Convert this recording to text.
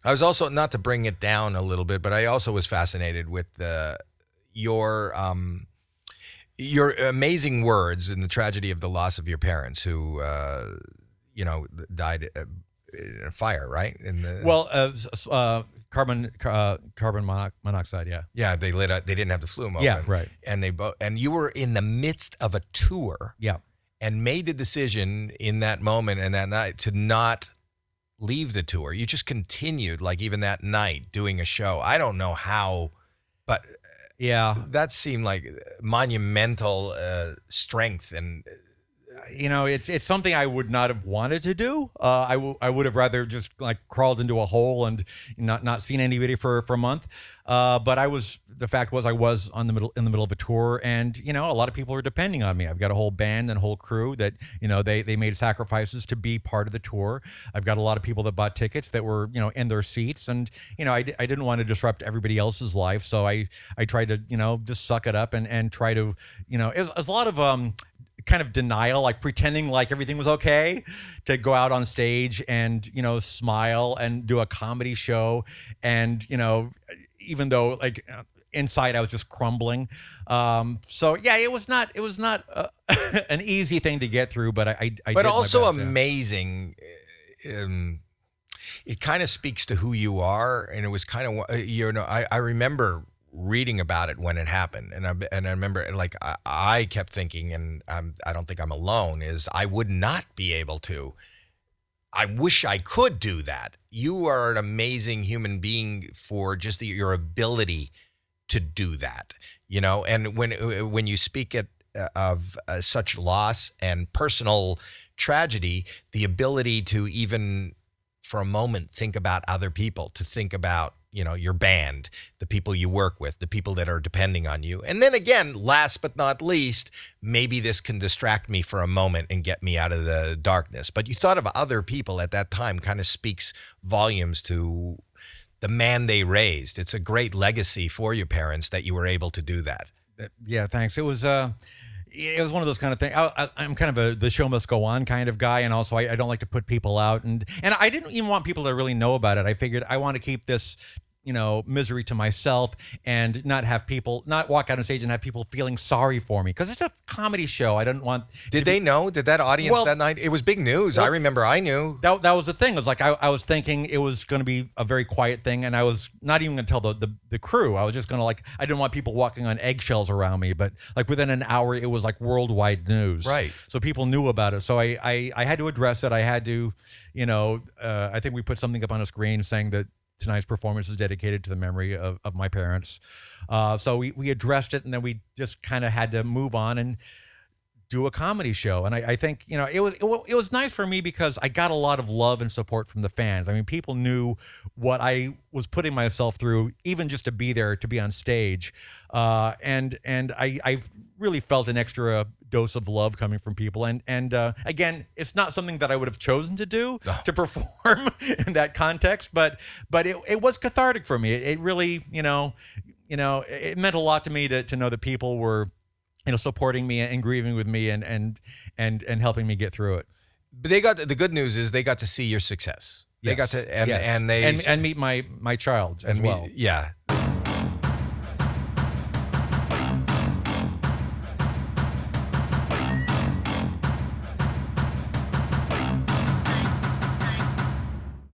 I was also, not to bring it down a little bit, but I also was fascinated with your amazing words and the tragedy of the loss of your parents, who died in a fire, right? Well, carbon monoxide. Yeah. Yeah, they lit up. They didn't have the flume open. Yeah. Right. And and you were in the midst of a tour. Yeah. And made the decision in that moment and that night to not leave the tour. You just continued, like, even that night, doing a show. I don't know how, but yeah, that seemed like monumental strength. And it's something I would not have wanted to do. I would have rather just like crawled into a hole and not seen anybody for a month. But the fact was I was in the middle of a tour, and a lot of people are depending on me. I've got a whole band and a whole crew that they made sacrifices to be part of the tour. I've got a lot of people that bought tickets that were in their seats, and I didn't want to disrupt everybody else's life, so I tried to just suck it up and try to it was a lot of kind of denial, like pretending like everything was okay, to go out on stage and smile and do a comedy show, and even though like inside I was just crumbling. So yeah, it was not an easy thing to get through, but I but did also my best, amazing. It kind of speaks to who you are, and it was kind of I remember reading about it when it happened, and I remember, like, I kept thinking, and I don't think I'm alone, is I would not be able to. I wish I could do that. You are an amazing human being for just your ability to do that, and when you speak of such loss and personal tragedy, the ability to even for a moment think about other people, to think about your band, the people you work with, the people that are depending on you. And then again, last but not least, maybe this can distract me for a moment and get me out of the darkness. But you thought of other people at that time, kind of speaks volumes to the man they raised. It's a great legacy for your parents that you were able to do that. Yeah, thanks. It was one of those kind of things. I'm kind of the show must go on kind of guy, and also I don't like to put people out, and I didn't even want people to really know about it. I figured I want to keep this misery to myself, and not walk out on stage and have people feeling sorry for me, because it's a comedy show. I didn't want. Did they know? Did that audience that night? It was big news. I remember. I knew. That was the thing. It was like I was thinking it was going to be a very quiet thing, and I was not even going to tell the crew. I was just going to, like, I didn't want people walking on eggshells around me, but like within an hour, it was like worldwide news. Right. So people knew about it. So I had to address it. I had to, I think we put something up on a screen saying that tonight's performance is dedicated to the memory of my parents. So we addressed it, and then we just kind of had to move on and do a comedy show. And I think, it was nice for me because I got a lot of love and support from the fans. I mean, people knew what I was putting myself through, even just to be there, to be on stage. And I really felt an extra dose of love coming from people. And again, it's not something that I would have chosen to do, to perform in that context, but it was cathartic for me. It really, it meant a lot to me to know that people were, supporting me and grieving with me and helping me get through it. But the good news is they got to see your success. They got to, and meet my child as well. Yeah,